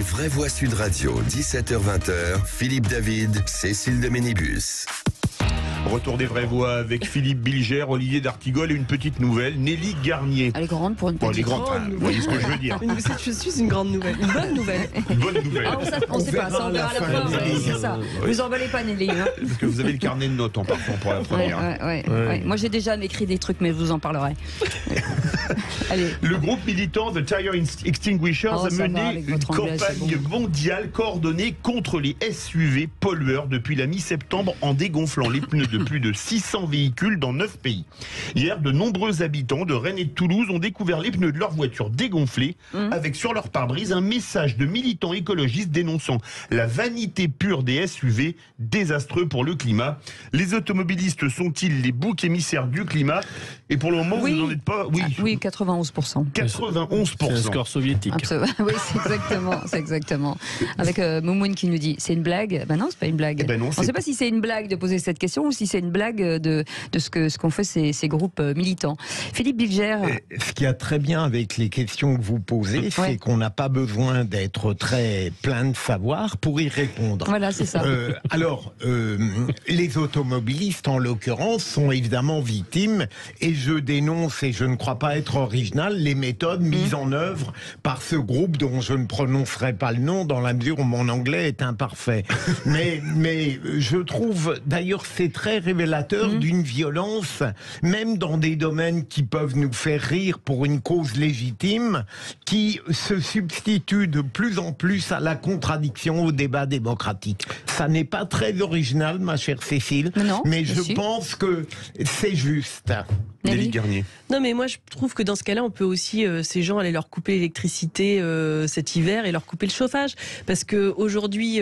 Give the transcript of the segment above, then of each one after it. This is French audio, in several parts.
Vraies Voix Sud Radio, 17h-20h, Philippe David, Cécile de Ménibus. Retour des vraies voix avec Philippe Bilger, Olivier d'Artigol et une petite nouvelle, Nelly Garnier. Elle est grande pour une petite. Elle est grande, vous voyez ce que je veux dire. Je suis une grande nouvelle, une bonne nouvelle. Une bonne nouvelle. Ah, on ne sait pas, ça on verra à la fin. C'est ça. Vous emballez pas Nelly. Hein. Parce que vous avez le carnet de notes en partant pour la première. Ouais. Moi j'ai déjà écrit des trucs, mais je vous en parlerai. Allez. Le groupe militant The Tire Extinguishers a mené une campagne mondiale coordonnée contre les SUV pollueurs depuis la mi-septembre en dégonflant les pneus de plus de 600 véhicules dans 9 pays. Hier, de nombreux habitants de Rennes et de Toulouse ont découvert les pneus de leur voiture dégonflés avec sur leur pare-brise un message de militants écologistes dénonçant la vanité pure des SUV, désastreux pour le climat. Les automobilistes sont-ils les boucs émissaires du climat? Et pour le moment, vous n'en êtes pas... Oui, 91%. 91%. C'est un score soviétique. Oui, c'est exactement. Avec Moumoun qui nous dit, c'est une blague? Ben non, c'est pas une blague. Ben non, on ne sait pas si c'est une blague de poser cette question ou si c'est une blague de ce qu'ont fait ces groupes militants. Philippe Bilger. Ce qu'il y a très bien avec les questions que vous posez, c'est qu'on n'a pas besoin d'être très plein de savoir pour y répondre. Voilà, c'est ça. Les automobilistes, en l'occurrence, sont évidemment victimes, et je dénonce, et je ne crois pas être original, les méthodes mises en œuvre par ce groupe dont je ne prononcerai pas le nom dans la mesure où mon anglais est imparfait. mais je trouve, d'ailleurs, c'est très révélateur d'une violence, même dans des domaines qui peuvent nous faire rire pour une cause légitime, qui se substitue de plus en plus à la contradiction au débat démocratique. Ça n'est pas très original, ma chère Cécile, mais je pense que c'est juste. Nelly Garnier. Non, mais moi je trouve que dans ce cas-là, on peut aussi ces gens aller leur couper l'électricité cet hiver et leur couper le chauffage, parce que aujourd'hui,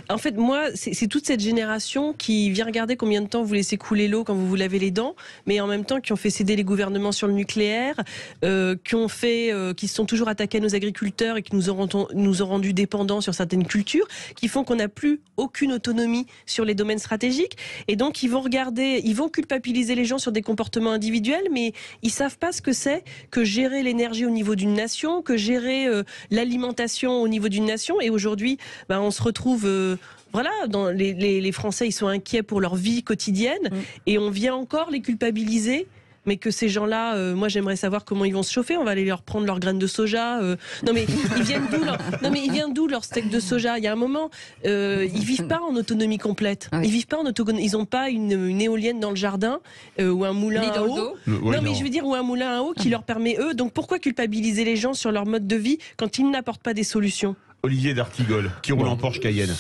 en fait, moi, c'est toute cette génération qui vient regarder combien de temps vous laissez couler l'eau quand vous vous lavez les dents, mais en même temps qui ont fait céder les gouvernements sur le nucléaire, qui se sont toujours attaqués à nos agriculteurs et qui nous ont rendus dépendants sur certaines cultures, qui font qu'on n'a plus aucune autonomie sur les domaines stratégiques, et donc ils vont culpabiliser les gens sur des comportements individuels, mais ils savent pas ce que c'est que gérer l'énergie au niveau d'une nation, que gérer l'alimentation au niveau d'une nation. Et aujourd'hui, on se retrouve les Français, ils sont inquiets pour leur vie quotidienne, et on vient encore les culpabiliser. Mais que ces gens-là, moi j'aimerais savoir comment ils vont se chauffer. On va aller leur prendre leurs graines de soja. Non mais ils viennent d'où leur steak de soja? Il y a un moment, ils vivent pas en autonomie complète. Ils vivent pas en autonomie. Ils ont pas une éolienne dans le jardin ou un moulin à eau. Mais je veux dire, ou un moulin à eau qui leur permet eux. Donc pourquoi culpabiliser les gens sur leur mode de vie quand ils n'apportent pas des solutions? Olivier d'Artigol, qui roule en Porsche Cayenne.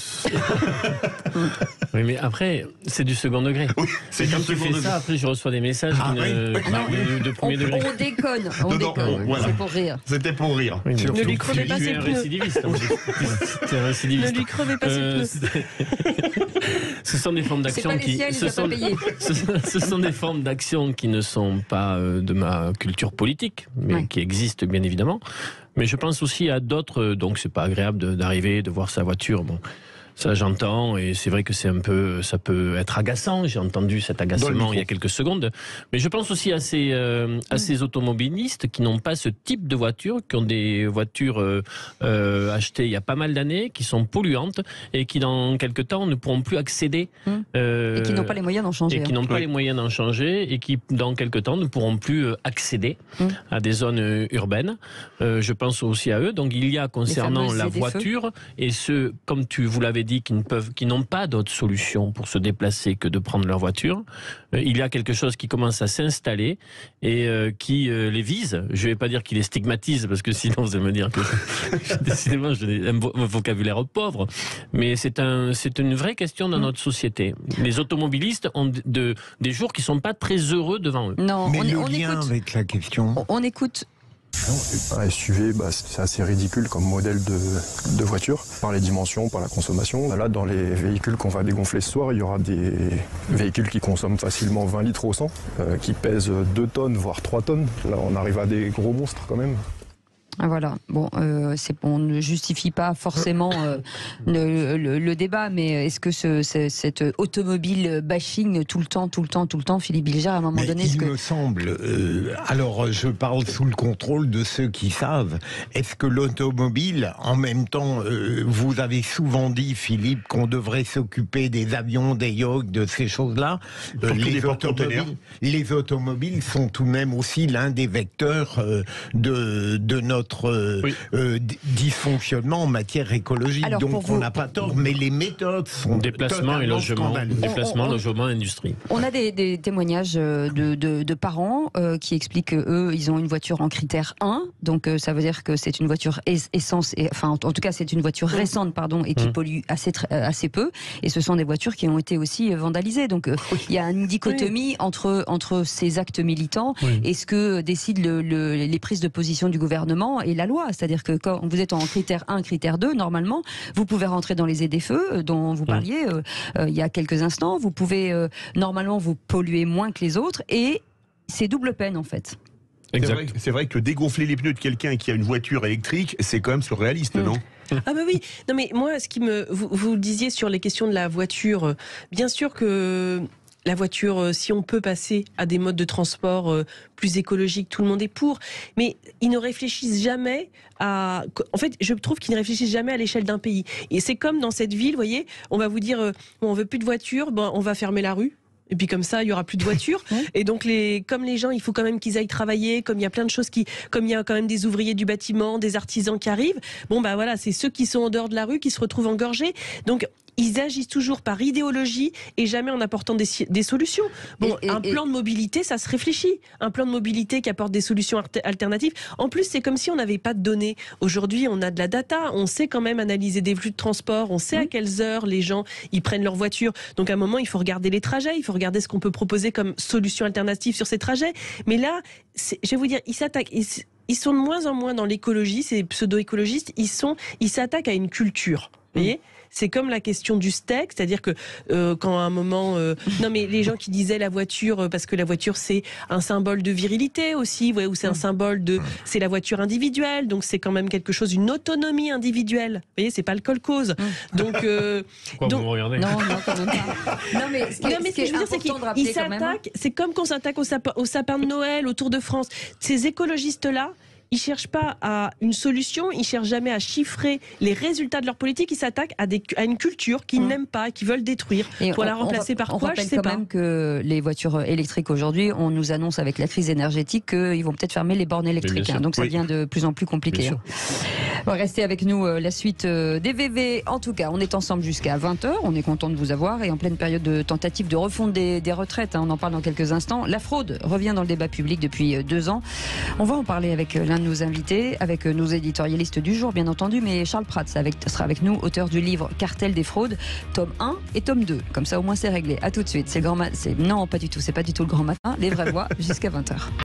Oui, mais après, c'est du second degré. Oui, c'est quand tu fais ça, après je reçois des messages de premier degré. On déconne, voilà. C'est pour rire. C'était pour rire. Oui, ne lui crevez pas ses pneus. C'est un récidiviste. Ne lui crevez pas ses pneus. Ce sont des formes d'action ce sont des formes d'action qui ne sont pas de ma culture politique, mais qui existent bien évidemment. Mais je pense aussi à d'autres, donc c'est pas agréable d'arriver, de voir sa voiture. Bon, ça j'entends, et c'est vrai que ça peut être agaçant. J'ai entendu cet agacement il y a quelques secondes. Mais je pense aussi à ces automobilistes qui n'ont pas ce type de voiture, qui ont des voitures achetées il y a pas mal d'années, qui sont polluantes et qui dans quelques temps ne pourront plus accéder. Et qui n'ont pas les moyens d'en changer. Et qui n'ont pas les moyens d'en changer, et qui dans quelques temps ne pourront plus accéder à des zones urbaines. Je pense aussi à eux. Donc il y a concernant la voiture et ceux, comme vous l'avez dit, qui n'ont pas d'autre solution pour se déplacer que de prendre leur voiture. Il y a quelque chose qui commence à s'installer et qui les vise. Je ne vais pas dire qu'il les stigmatise, parce que sinon vous allez me dire que décidément j'ai un vocabulaire pauvre, mais c'est une vraie question dans notre société. Les automobilistes ont des jours qui ne sont pas très heureux devant eux. Non, mais on écoute avec la question. On écoute. Un SUV, c'est assez ridicule comme modèle de voiture, par les dimensions, par la consommation. Là, dans les véhicules qu'on va dégonfler ce soir, il y aura des véhicules qui consomment facilement 20 litres au 100, qui pèsent 2 tonnes, voire 3 tonnes. Là, on arrive à des gros monstres quand même. Voilà. Bon, on ne justifie pas forcément le débat, mais est-ce que cette automobile bashing tout le temps, Philippe Bilger, à un moment donné, me semble. Alors, je parle sous le contrôle de ceux qui savent. Est-ce que l'automobile, en même temps, vous avez souvent dit, Philippe, qu'on devrait s'occuper des avions, des yachts, de ces choses-là. Les automobiles sont tout de même aussi l'un des vecteurs de notre dysfonctionnement en matière écologique. Alors, donc on n'a pas tort, mais les méthodes sont déplacement et logement, logement, industrie. On a des témoignages de parents qui expliquent qu'eux, ils ont une voiture en critère 1, donc ça veut dire que c'est une voiture essence, en tout cas c'est une voiture récente, et qui pollue assez peu, et ce sont des voitures qui ont été aussi vandalisées. Donc il y a une dichotomie entre ces actes militants et ce que décident les prises de position du gouvernement et la loi. C'est-à-dire que quand vous êtes en critère 1, critère 2, normalement, vous pouvez rentrer dans les ZFE dont vous parliez il y a quelques instants. Vous pouvez, normalement, vous polluer moins que les autres et c'est double peine, en fait. C'est vrai que dégonfler les pneus de quelqu'un qui a une voiture électrique, c'est quand même surréaliste, non ? Ah bah oui, non mais moi, vous le disiez sur les questions de la voiture, bien sûr que la voiture, si on peut passer à des modes de transport plus écologiques, tout le monde est pour. Mais ils ne réfléchissent jamais à... En fait, je trouve qu'ils ne réfléchissent jamais à l'échelle d'un pays. Et c'est comme dans cette ville, vous voyez, on va vous dire, on veut plus de voitures, on va fermer la rue. Et puis comme ça, il y aura plus de voitures. Et donc, comme les gens, il faut quand même qu'ils aillent travailler, comme il y a plein de choses comme il y a quand même des ouvriers du bâtiment, des artisans qui arrivent. Bon, bah voilà, c'est ceux qui sont en dehors de la rue qui se retrouvent engorgés. Donc, ils agissent toujours par idéologie et jamais en apportant des solutions. Bon, un plan de mobilité, ça se réfléchit. Un plan de mobilité qui apporte des solutions alternatives. En plus, c'est comme si on n'avait pas de données. Aujourd'hui, on a de la data. On sait quand même analyser des flux de transport. On sait à quelles heures les gens ils prennent leur voiture. Donc, à un moment, il faut regarder les trajets. Il faut regarder ce qu'on peut proposer comme solution alternative sur ces trajets. Mais là, je vais vous dire, ils s'attaquent... Ils sont de moins en moins dans l'écologie, ces pseudo-écologistes, ils s'attaquent à une culture. Vous voyez ? C'est comme la question du steak, c'est-à-dire que quand à un moment... non mais les gens qui disaient la voiture, parce que la voiture c'est un symbole de virilité aussi, ou c'est un symbole de... C'est la voiture individuelle, donc c'est quand même quelque chose, une autonomie individuelle. Vous voyez, c'est pas le col-cause. Donc... Pourquoi vous me regardez ? Non, quand même pas. Non mais ce que je veux dire, c'est qu'ils s'attaquent, c'est comme qu'on s'attaque au sapin de Noël, au Tour de France. Ces écologistes-là, ils cherchent pas à une solution, ils cherchent jamais à chiffrer les résultats de leur politique, ils s'attaquent à une culture qu'ils n'aiment pas, qu'ils veulent détruire. Et pour la remplacer par quoi, je sais pas. On rappelle quand même que les voitures électriques aujourd'hui, on nous annonce avec la crise énergétique qu'ils vont peut-être fermer les bornes électriques. Donc ça devient de plus en plus compliqué. Restez avec nous, la suite des VV. En tout cas, on est ensemble jusqu'à 20h. On est content de vous avoir et en pleine période de tentative de refonte des retraites. On en parle dans quelques instants. La fraude revient dans le débat public depuis 2 ans. On va en parler avec l'un de nos invités, avec nos éditorialistes du jour, bien entendu, mais Charles Prats sera avec nous, auteur du livre Cartel des fraudes, tome 1 et tome 2. Comme ça, au moins, c'est réglé. À tout de suite. Non, pas du tout. C'est pas du tout le grand matin. Les vraies voix jusqu'à 20h.